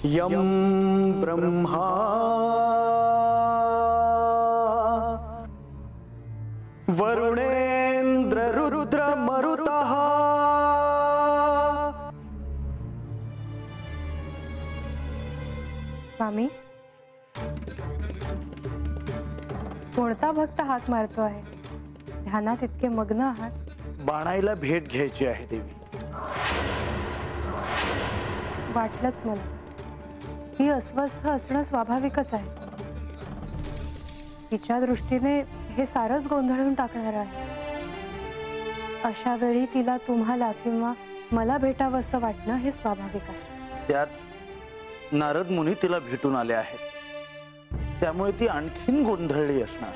M Brahma वरुणेंद्र Rudra मरुतः स्वामी, कोणता भक्त हाक मारतो आहे? ध्यानात इतके मग्न आहात? बाणाईला भेट घ्यायची आहे देवी. वाटलंच मला. ती अस्वस्थ असणं स्वाभाविकच आहे. तिच्या दृष्टीने हे सारंच गोंधळून टाकणार आहे. अशा वेळी तिला तुम्हाला किंवा मला भेटावं असं वाटणं हे स्वाभाविक आहे. त्यात नारद मुनी तिला भेटून आले आहेत, त्यामुळे ती आणखीन गोंधळली असणार.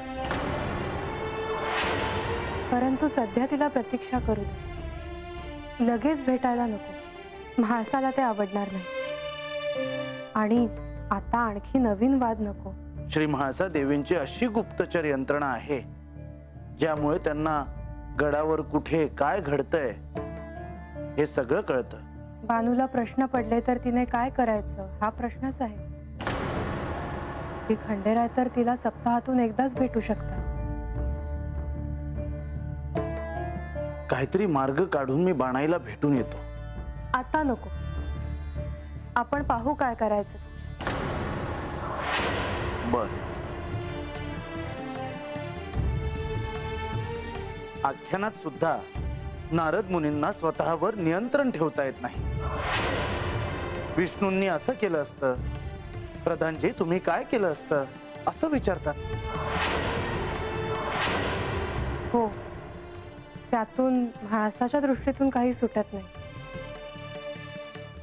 परंतु सध्या तिला प्रतीक्षा करू दे. लगेच भेटायला नको. म्हाळसाला ते आवडणार नाही. आणि आता आणखी नवीन वाद नको. श्री म्हाळसा देवींची अशी गुप्तचर यंत्रणा आहे ज्यामुळे त्यांना गडावर कुठे काय घडतंय हे सगळं कळतं. बानूला प्रश्न पडले तर तिने काय करायचं हा प्रश्नच आहे. श्री खंडेराय तर तिला सप्ताहातून एकदाच भेटू शकतात. काहीतरी मार्ग काढून मी बाणाईला भेटून येतो. आता नको. आपण पाहू काय करायचं. बर. आख्यानात सुद्धा नारद मुनींना स्वतःवर नियंत्रण ठेवता येत नाही. विष्णूंनी असं केलं असतं, प्रधानजी तुम्ही काय केलं असतं असं विचारतात. हो, त्यातून म्हाळसाच्या दृष्टीतून काही सुटत नाही.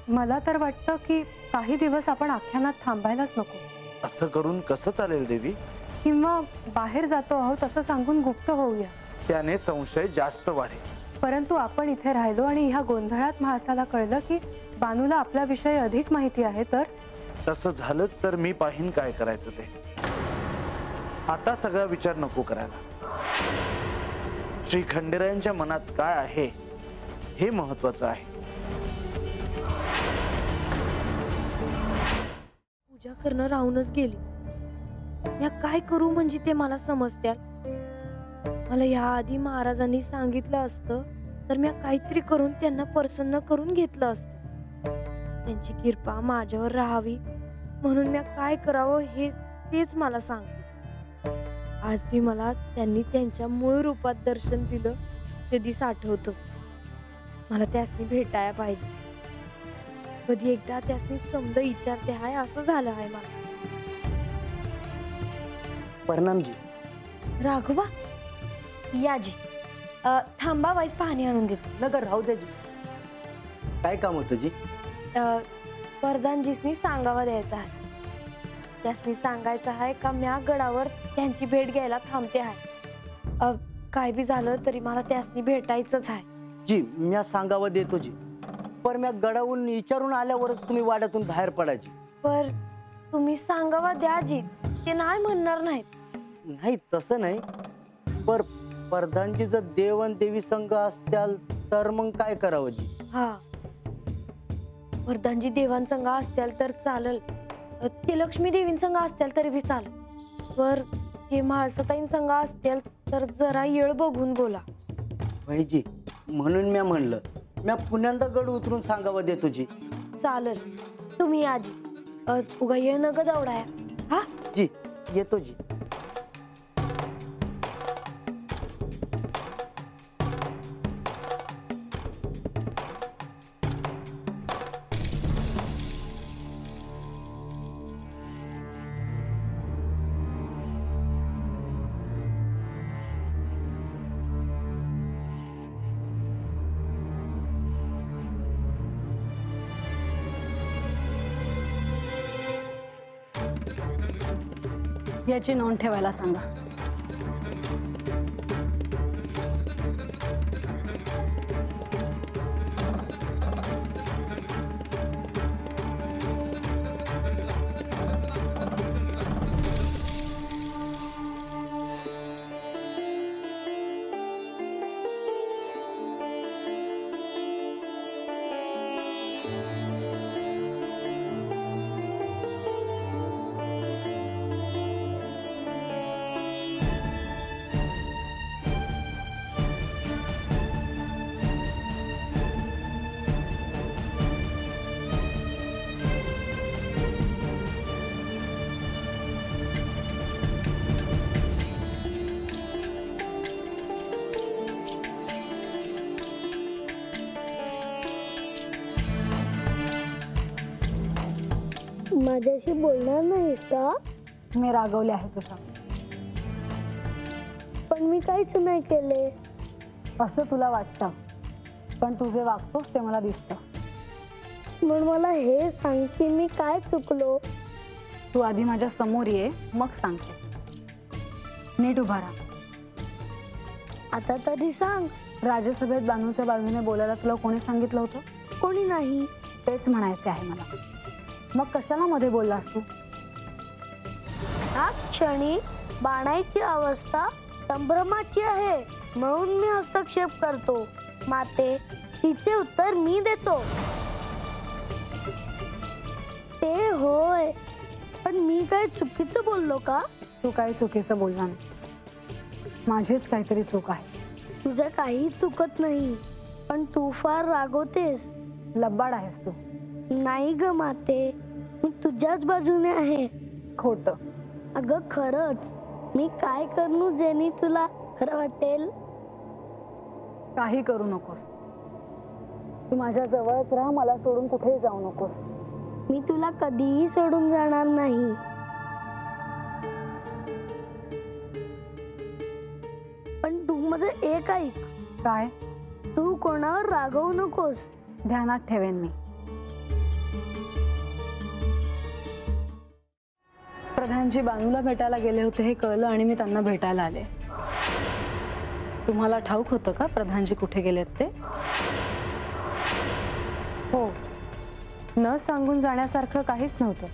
मला तर वाटतं की काही दिवस आपण आख्यानात थांबायलाच नको. असं करून कसं चालेल देवी? किंवा बाहेर जातो आहोत असं सांगून गुप्त होऊया. त्याने संशय जास्त वाढेल. परंतु आपण इथे राहिलो आणि ह्या गोंधळात म्हाळसाला कळलं की बानूला आपल्याविषयी अधिक माहिती आहे तर? तसं झालंच तर मी पाहीन काय करायचं ते. आता सगळा विचार नको करायला. श्री खंडेरायांच्या मनात काय आहे हे महत्वाचं आहे. पूजा करणं राहूनच गेली. मी काय करू म्हणजे ते मला समजत्याल. मला याआधी महाराजांनी सांगितलं असतं तर मी काहीतरी करून त्यांना प्रसन्न करून घेतलं असतं. त्यांची कृपा माझ्यावर राहावी म्हणून मी काय करावं हे तेच मला सांगते. आज मी मला त्यांनी त्यांच्या मूळ रूपात दर्शन दिलं ते दिस आठवतं. मला त्यासनी भेटायला पाहिजे. कधी एकदा त्यासनी समज विचारते हाय असं झालं आहे मला. परिणामजी. राघवा याजी थांबा वाईस पाणी आणून देते. नका राहू द्याजी. काय काम होतं जी? प्रधानजीसनी सांगावा द्यायचा आहे. त्यासनी सांगायचं आहे का म्या गडावर त्यांची भेट घ्यायला थांबते आहे. काय बी झालं तरी मला त्यासनी भेटायचंच आहे. जी म्या सांगावा देतो जी. पर म्या गडावरून विचारून आल्यावरच तुम्ही वाड्यातून बाहेर पडायची. पर तुम्ही सांगावा द्या जी. ते नाही म्हणणार नाहीत. नाही तसं नाही. पर प्रधानजी जर देव आणि देवी संघ असत्याल तर मग काय करावं जी? हा, प्रधानजी देवांसंग असत्याल तर चालल. ते लक्ष्मी देवींसंग असत्याल तरी बी चाल. पर ते म्हाळसाताईंसंग असत्याल तर जरा येळ बघून बोला. भाईजी म्हणून म्या म्हणलं म्या पुण्यांदा गड उतरून सांगावा देतो जी. चालल तुम्ही आजी. उगा येळ नग जावडाया. हा जी येतो जी. याची नोंद ठेवायला सांगा. माझ्याशी बोलणार नाहीस का? मी रागवले आहे तुझ्या. पण मी काहीच नाही केले. असं तुला वाटतं, पण तू जे वागतोस ते मला दिसतं. मग मला हे सांग की मी काय चुकलो? तू आधी माझ्या समोर ये, मग सांगते. नीट उभा राहा. आता तरी सांग. राज्यसभेत बानूच्या बाजूने बोलायला तुला कोणी सांगितलं होतं? कोणी नाही. तेच म्हणायचे आहे मला. मग कशाला मध्ये बोललास तू? ह्या क्षणी बाणाची अवस्था संभ्रमाची आहे, म्हणून मी हस्तक्षेप करतो. माते, तिचे उत्तर मी देतो. ते होय, पण मी काय चुकीचं बोललो का? तू काही चुकीचं बोलला नाही. माझीच काहीतरी चूक आहे. तुझं काही चुकत नाही, पण तू फार रागवतेस. लब्बाड आहेस तू. नाही ग माते, मी तुझ्याच बाजूने आहे. खोटं. अगं खरंच. मी काय करू जेणे तुला खरं वाटेल? काही करू नकोस. तू माझ्या जवळच राहा, मला सोडून कुठेही जाऊ नकोस. मी तुला कधीही सोडून जाणार नाही. पण तू माझं एक ऐक. काय? तू कोणावर रागवू नकोस. ध्यानात ठेवेन मी. प्रधानजी बानूला भेटायला गेले होते हे कळलं आणि मी त्यांना भेटायला आले. तुम्हाला ठाऊक होतं का प्रधानजी कुठे गेलेत ते? हो, न सांगून जाण्यासारखं काहीच नव्हतं.